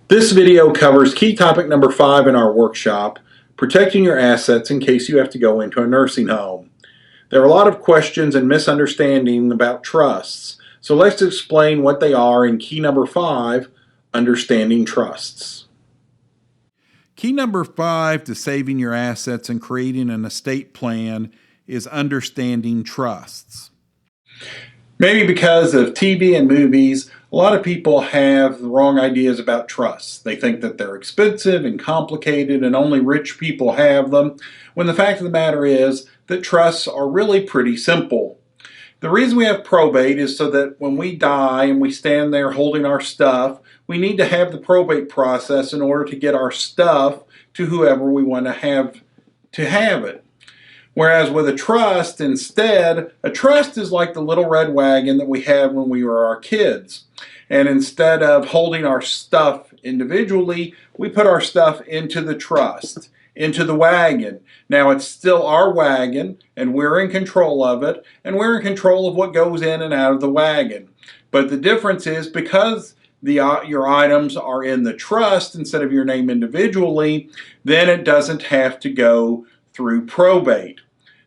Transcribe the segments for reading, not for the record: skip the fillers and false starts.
This video covers key topic number 5 in our workshop, protecting your assets in case you have to go into a nursing home. There are a lot of questions and misunderstanding about trusts, so let's explain what they are in key number 5, understanding trusts. Key number 5 to saving your assets and creating an estate plan is understanding trusts. Maybe because of TV and movies, a lot of people have the wrong ideas about trusts. They think that they're expensive and complicated and only rich people have them, when the fact of the matter is that trusts are really pretty simple. The reason we have probate is so that when we die and we stand there holding our stuff, we need to have the probate process in order to get our stuff to whoever we want to have it. Whereas with a trust, instead, a trust is like the little red wagon that we had when we were our kids. And instead of holding our stuff individually, we put our stuff into the trust, into the wagon. Now it's still our wagon, and we're in control of it, and we're in control of what goes in and out of the wagon. But the difference is because your items are in the trust instead of your name individually, then it doesn't have to go through probate.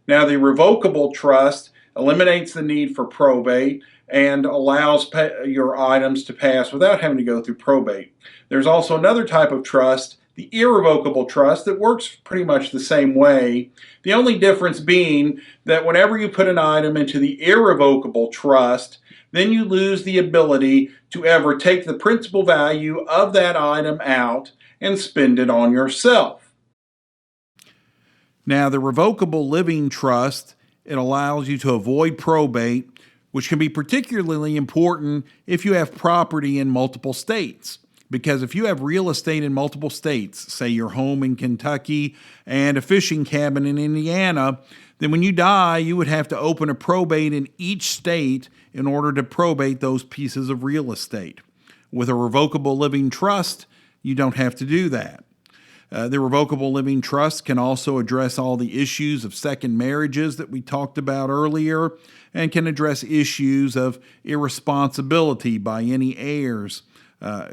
Now, the irrevocable trust eliminates the need for probate and allows your items to pass without having to go through probate. There's also another type of trust, the irrevocable trust, that works pretty much the same way. The only difference being that whenever you put an item into the irrevocable trust, then you lose the ability to ever take the principal value of that item out and spend it on yourself. Now, the revocable living trust, it allows you to avoid probate, which can be particularly important if you have property in multiple states. Because if you have real estate in multiple states, say your home in Kentucky and a fishing cabin in Indiana, then when you die, you would have to open a probate in each state in order to probate those pieces of real estate. With a revocable living trust, you don't have to do that. The revocable living trust can also address all the issues of second marriages that we talked about earlier, and can address issues of irresponsibility by any heirs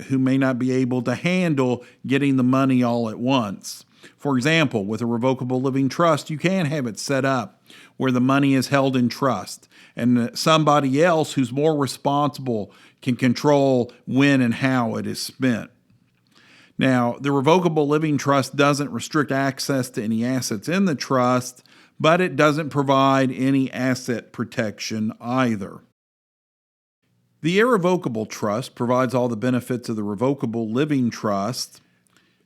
who may not be able to handle getting the money all at once. For example, with a revocable living trust, you can have it set up where the money is held in trust, and somebody else who's more responsible can control when and how it is spent. Now, the revocable living trust doesn't restrict access to any assets in the trust, but it doesn't provide any asset protection either. The irrevocable trust provides all the benefits of the revocable living trust,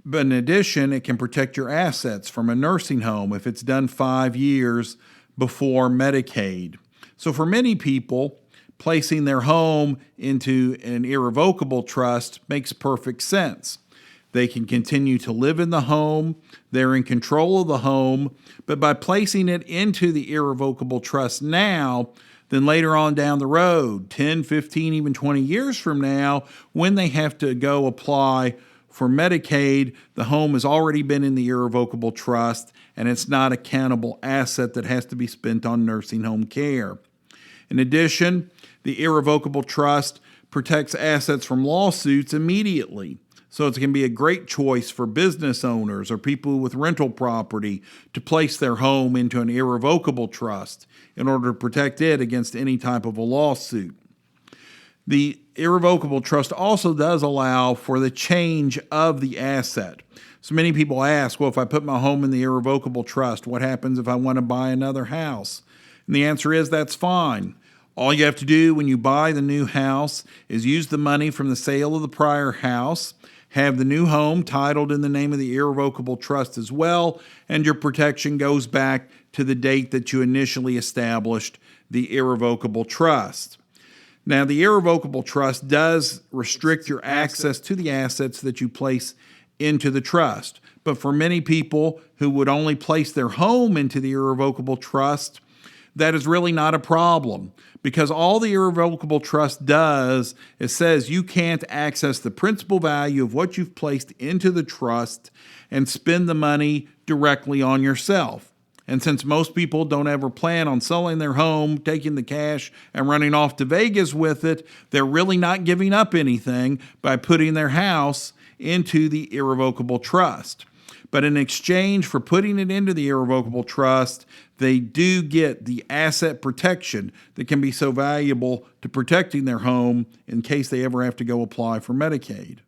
but in addition, it can protect your assets from a nursing home if it's done 5 years before Medicaid. So for many people, placing their home into an irrevocable trust makes perfect sense. They can continue to live in the home, they're in control of the home, but by placing it into the irrevocable trust now, then later on down the road, 10, 15, even 20 years from now, when they have to go apply for Medicaid, the home has already been in the irrevocable trust, and it's not a countable asset that has to be spent on nursing home care. In addition, the irrevocable trust protects assets from lawsuits immediately. So it can be a great choice for business owners or people with rental property to place their home into an irrevocable trust in order to protect it against any type of a lawsuit. The irrevocable trust also does allow for the change of the asset. So many people ask, well, if I put my home in the irrevocable trust, what happens if I want to buy another house? And the answer is that's fine. All you have to do when you buy the new house is use the money from the sale of the prior house, have the new home titled in the name of the irrevocable trust as well, and your protection goes back to the date that you initially established the irrevocable trust. Now, the irrevocable trust does restrict your access to the assets that you place into the trust. But for many people who would only place their home into the irrevocable trust, that is really not a problem, because all the irrevocable trust does is says you can't access the principal value of what you've placed into the trust and spend the money directly on yourself. And since most people don't ever plan on selling their home, taking the cash, and running off to Vegas with it, they're really not giving up anything by putting their house into the irrevocable trust. But in exchange for putting it into the irrevocable trust, they do get the asset protection that can be so valuable to protecting their home in case they ever have to go apply for Medicaid.